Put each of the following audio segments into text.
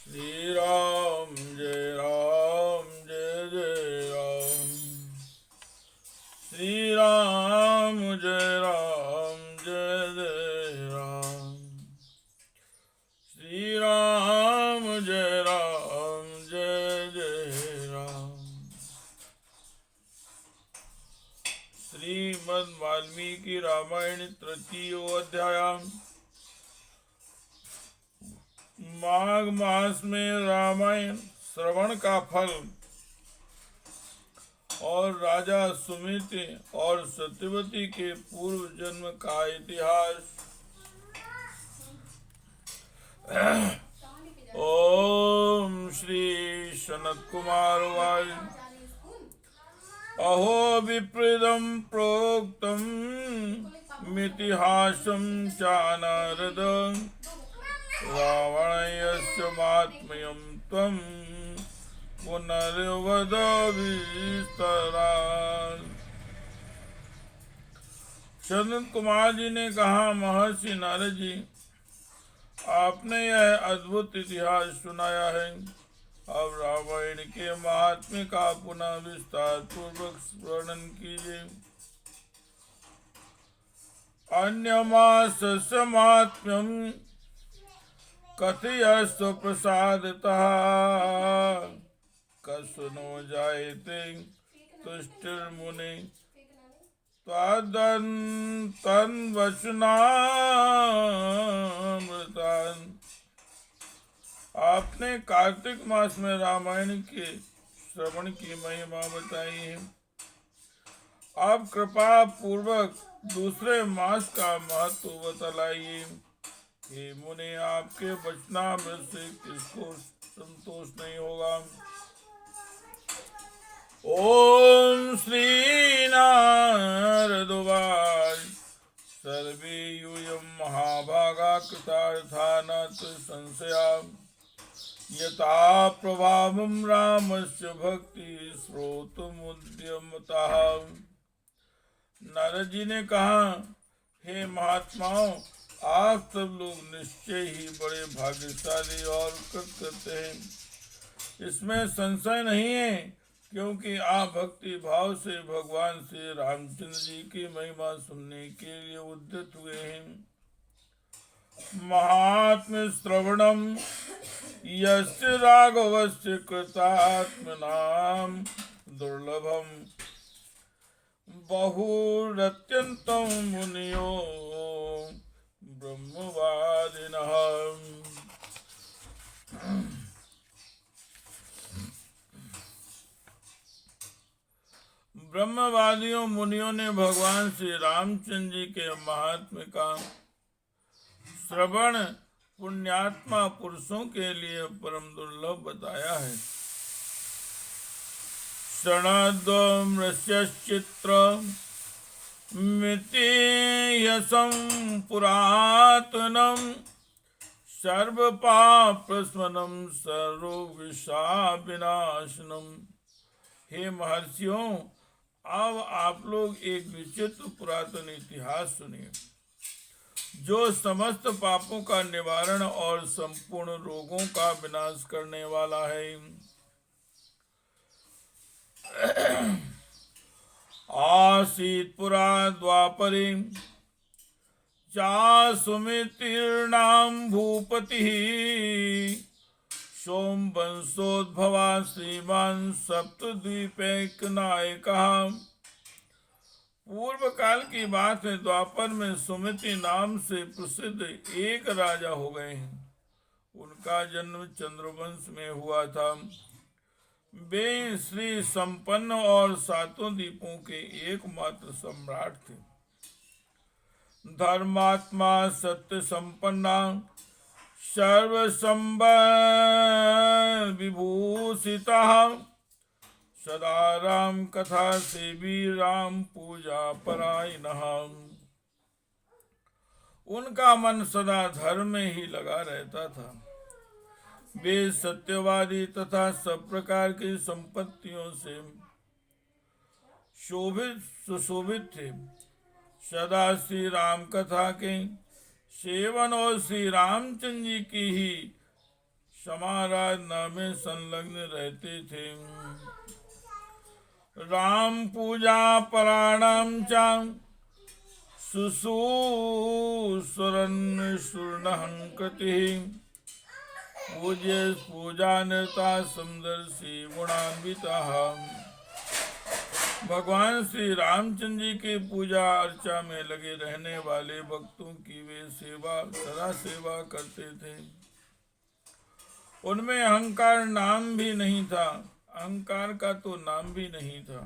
श्री राम जय जय राम। श्री राम जय जय राम। श्री राम जय जय राम। श्रीमद् वाल्मीकि रामायण तृतीयो अध्याय। माघ मास में रामायण श्रवण का फल और राजा सुमित्र और सत्यवती के पूर्व जन्म का इतिहास। ओम श्री सनत कुमार वाच। अहो विप्रदं प्रोक्तं मितिहासं चानारद रावणस्य महात्म्यं त्वं पुनर्वद विस्तरात्। सनत कुमार जी ने कहा, महर्षि नारद जी, आपने यह अद्भुत इतिहास सुनाया है। अब रामायण के महात्म्य का पुनः विस्तार पूर्वक वर्णन कीजिए। अन्यमासस्य महात्म्यं कथयस्व प्रसादतः कसुनो जायते तुष्टिर्मुने तन्वचनामृतान्। आपने कार्तिक मास में रामायण के श्रवण की महिमा बताई है। आप कृपा पूर्वक दूसरे मास का महत्व बतलाइए। हे मुने, आपके वचनामृत से किसको संतोष नहीं होगा। ओम श्री नारद उवाच। सर्वे यूयं महाभागा कृतार्था न संशया यथा प्रभावं रामस्य भक्ति श्रोतुमुद्यमतः। नारद जी ने कहा, हे महात्माओं, आप सब लोग निश्चय ही बड़े भाग्यशाली और कृतकृत्य हैं। इसमें संशय नहीं है, क्योंकि आप भक्ति भाव से भगवान श्री रामचंद्र जी की महिमा सुनने के लिए उद्यत हुए हैं। महात्म्य श्रवणम यस्य राघवस्य कृतात्मनाम दुर्लभम बहुरत्यंतं मुनियो ब्रह्मवादिनः। ब्रह्मवादियों मुनियों ने भगवान श्री रामचंद्र जी के महात्म्य का श्रवण पुण्यात्मा पुरुषों के लिए परम दुर्लभ बताया है। क्षणद्वमृष्यश्चित्र मितियसं पुरातनं सर्वपापप्रशमनं सर्वविषाविनाशनम्। हे महर्षियों, अब आप लोग एक विचित्र पुरातन इतिहास सुनिए, जो समस्त पापों का निवारण और संपूर्ण रोगों का विनाश करने वाला है। आसीत् पुरा द्वापरे चा सुमितिर्नाम भूपतिः सोमवंशोद्भवा श्रीमान् सप्तद्वीपैकनायकः। पूर्व काल की बात है, द्वापर में सुमिति नाम से प्रसिद्ध एक राजा हो गए हैं। उनका जन्म चंद्रवंश में हुआ था। वे श्री संपन्न और सातों द्वीपों के एकमात्र सम्राट थे। धर्मात्मा सत्य संपन्ना सर्वसंबल विभूषिता सदा राम कथा सेवी राम पूजा परायणः। उनका मन सदा धर्म में ही लगा रहता था। वे सत्यवादी तथा सब प्रकार की संपत्तियों से सुशोभित थे। सदा श्री राम कथा के सेवन और श्री रामचंद्र जी की ही समाराधना में संलग्न रहते थे। राम पूजा पराणाम चाम सुसूसुरन् सुर्णहं कृति पूज्य पूजा नृता समदर्शी गुणान्विता। भगवान श्री रामचंद्र जी के पूजा अर्चा में लगे रहने वाले भक्तों की वे सदा सेवा करते थे। उनमें अहंकार नाम भी नहीं था, अहंकार का तो नाम भी नहीं था।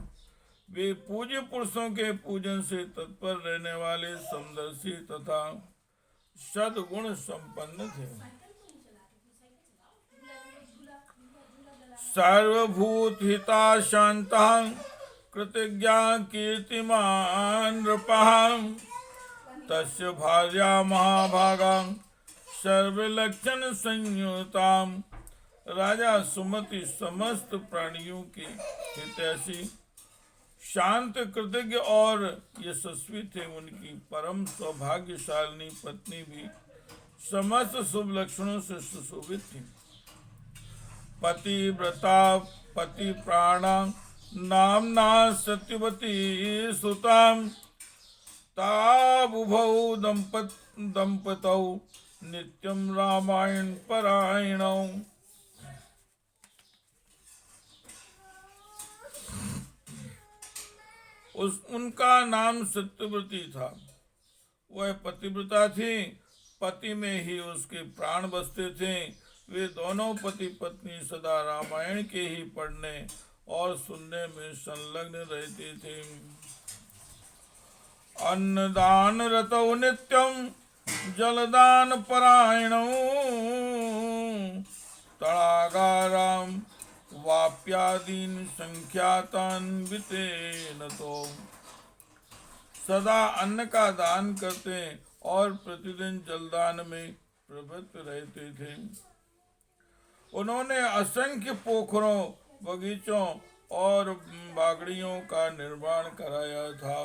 वे पूज्य पुरुषों के पूजन से तत्पर रहने वाले समदर्शी तथा सद्गुण संपन्न थे। सर्वभूत हिता शांता कृतज्ञा कीर्तिमान नृपः तस्य भार्या महाभागा सर्वलक्षण संयुता। राजा सुमति समस्त प्राणियों की हितैषी, शांत, कृतज्ञ और यशस्वी थे। उनकी परम सौभाग्यशालिनी पत्नी भी समस्त शुभ लक्षणों से सुशोभित थी। पतिव्रता पति प्राणा नामना सत्यवती सुता ताबुभौ दंपतौ नित्यं रामायण परायणौ। उनका नाम सत्यव्रती था। वह पतिव्रता थी, पति में ही उसके प्राण बसते थे। वे दोनों पति पत्नी सदा रामायण के ही पढ़ने और सुनने में संलग्न रहते थे। अन्नदान रतौ नित्यं जलदान परायणौ तड़ागाराम वाप्यादीन संख्यातान्वितेन तो। सदा अन्न का दान करते और प्रतिदिन जलदान में प्रवृत्त रहते थे। उन्होंने असंख्य पोखरों, बगीचों और बागड़ियों का निर्माण कराया था।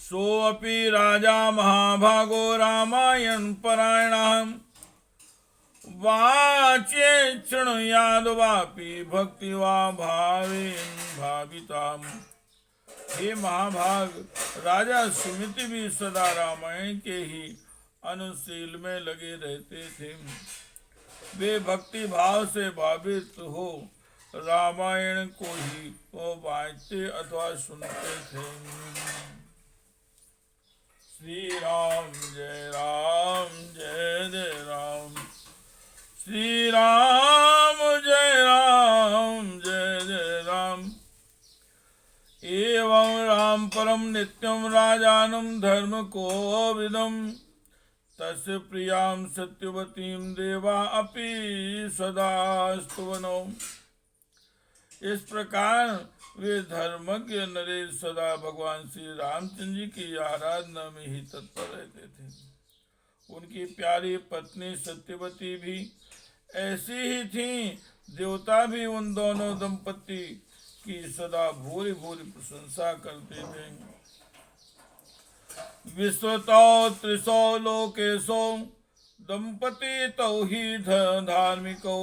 सोऽपि राजा महाभागो रामायण परायणः वाचे शृणुयाद वापि भक्ति वा भावेन भाविताम। हे महाभाग, राजा सुमिति भी सदा रामायण के ही अनुशील में लगे रहते थे। वे भक्ति भाव से भावित हो रामायण को ही वो वाचते अथवा सुनते थे। श्री राम जय जय राम, श्री राम जय जय राम। एवं राम परम नित्यं राजानं धर्म को विदम तस्य प्रियां सत्यवतीं देवा अपि सदा स्तुवनो। इस प्रकार वे धर्मज्ञ नरेश सदा भगवान श्री रामचंद्र जी की आराधना में ही तत्पर रहते थे। उनकी प्यारी पत्नी सत्यवती भी ऐसी ही थी। देवता भी उन दोनों दंपति की सदा भूरी भूरी प्रशंसा करते थे। विश्वतो त्रिशो लोकेशो दंपति तौ ही धार्मिकौ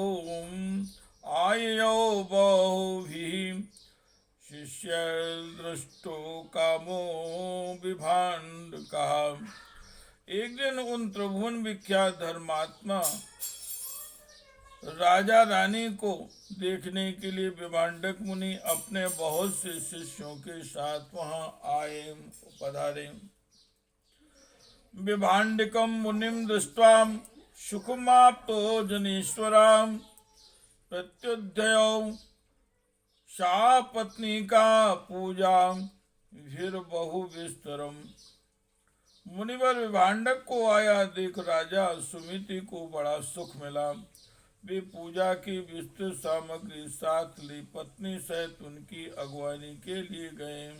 आययो बहुभिः शिष्य दृष्टो कामो विभाण्डकः। एक दिन उन त्रिभुवन विख्यात धर्मात्मा राजा रानी को देखने के लिए विभाण्डक मुनि अपने बहुत से शिष्यों के साथ वहां पधारे। विभाण्डकं मुनिं दृष्ट्वा सुखमाप्तो जनेश्वराम प्रत्युद्धयो सा पत्नी का पूजा फिर बहु विस्तरम। मुनिवर विभाण्डक को आया देख राजा सुमिति को बड़ा सुख मिला। वे पूजा की विस्तृत सामग्री साथ ली पत्नी सहित उनकी अगवानी के लिए गए।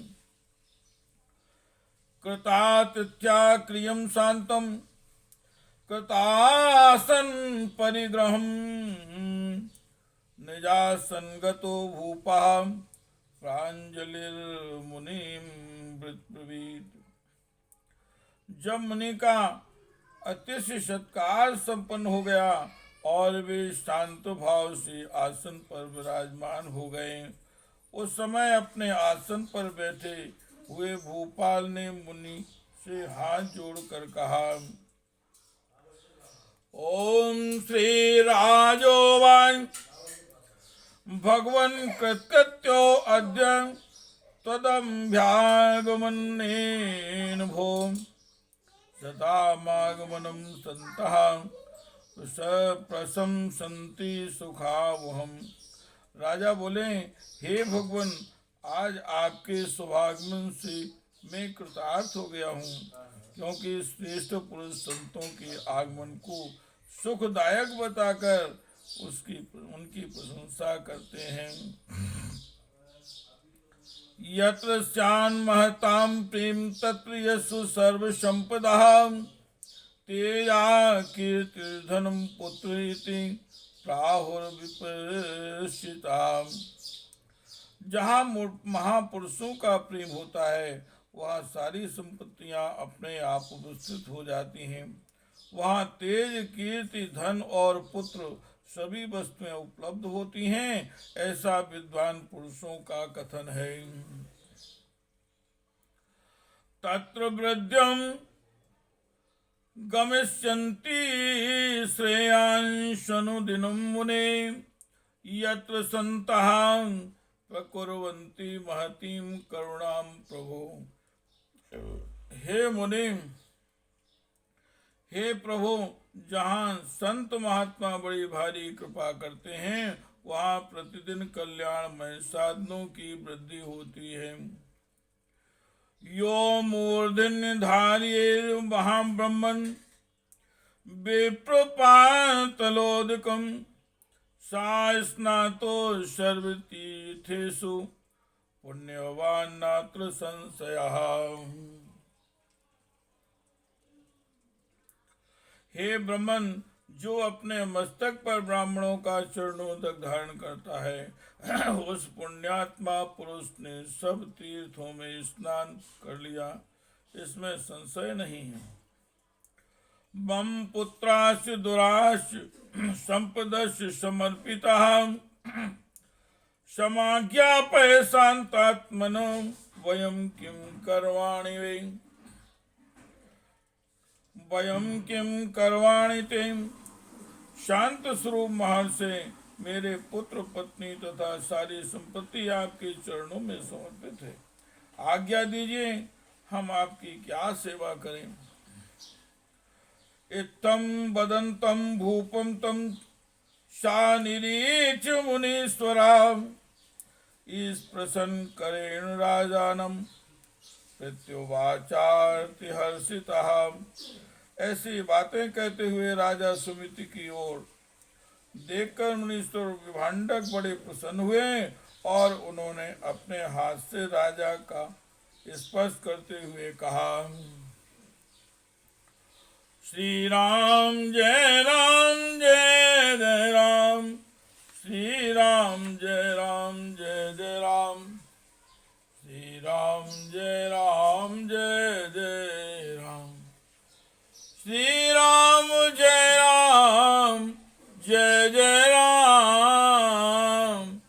कृतातिथ्या क्रियं शांतम कृतासन परिग्रहम निजासनगतो भूपा प्रांजलिर्मुनिं ब्रवीत। जब मुनि का अतिशय सत्कार संपन्न हो गया और वे शांत भाव से आसन पर विराजमान हो गए। उस समय अपने आसन पर बैठे हुए भूपाल ने मुनि से हाथ जोड़कर कहा, ओम श्री राजोवाच भगवन् कृत्यो अद्य त्वदम्भ्यागमनेन भो सतामागमनं सन्तः प्रशंसन्ति सुखावहम्। राजा बोले, हे भगवान, आज आपके शुभागमन से मैं कृतार्थ हो गया हूँ, क्योंकि श्रेष्ठ पुरुष संतों के आगमन को सुखदायक बताकर उनकी प्रशंसा करते हैं। यत्र स्यान् महतां प्रेम तत्र यशु सर्व संपदा तेजा कीर्तिर्धनं पुत्र इति प्राहुर्विपश्चिता। जहाँ महापुरुषों का प्रेम होता है वहाँ सारी संपत्तियाँ अपने आप उपस्थित हो जाती हैं। वहाँ तेज, कीर्ति, धन और पुत्र सभी वस्तुएं उपलब्ध होती हैं, ऐसा विद्वान पुरुषों का कथन है। तत्र वृद्ध्यं गमिष्यन्ति श्रेयांशनुदिनं मुने यत्र सन्तः प्रकुर्वन्ति महतीं करुणां प्रभो। हे मुनि, हे प्रभु, जहाँ संत महात्मा बड़ी भारी कृपा करते हैं वहाँ प्रतिदिन कल्याणमय साधनों की वृद्धि होती है। यो मूर्धन्य धार्ये महाब्रह्मन् विप्रपातलोदकम् सा स्नातो सर्वतीर्थेषु पुण्यवान् नात्र संशयः। हे ब्रह्मन, जो अपने मस्तक पर ब्राह्मणों का चरणोदक धारण करता है उस पुण्यात्मा पुरुष ने सब तीर्थों में स्नान कर लिया, इसमें संशय नहीं है। मम पुत्राश्च दुराश्च संपदश्च समर्पितः समाज्ञापय शान्तात्मनो वयं किं करवाणि वे। वयं किं करवाणि ते। शांत स्वरूप महर्षि, मेरे पुत्र पत्नी तथा सारी संपत्ति आपके चरणों में समर्पित है। आज्ञा दीजिए, हम आपकी क्या सेवा करें। इत्थं वदन्तं भूपं तं सा निरीक्ष्य मुनीश्वरा इस प्रसन्न करेण राजानं प्रत्युवाचार्तिहर्षितः। ऐसी बातें कहते हुए राजा सुमिति की ओर देखकर मुनीश्वर विभांडक बड़े प्रसन्न हुए और उन्होंने अपने हाथ से राजा का स्पर्श करते हुए कहा, श्री राम जय राम जय जय राम, श्री राम जय राम जय जय राम, श्री राम जय राम जय जय राम, श्री राम जय राम जय जय राम,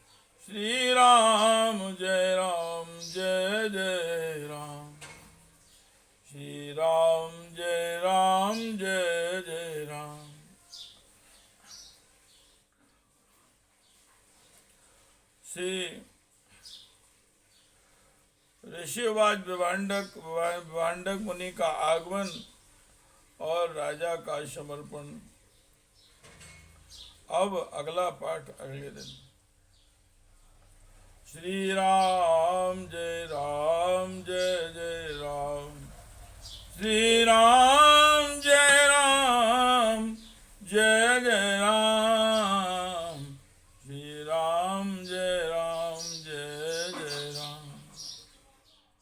श्री राम जय राम जय जय राम, श्री राम जय राम जय जय राम। श्री ऋषिवाज विभांडक मुनि का आगमन और राजा का समर्पण। अब अगला पाठ अगले दिन। श्री राम जय जय राम, श्री राम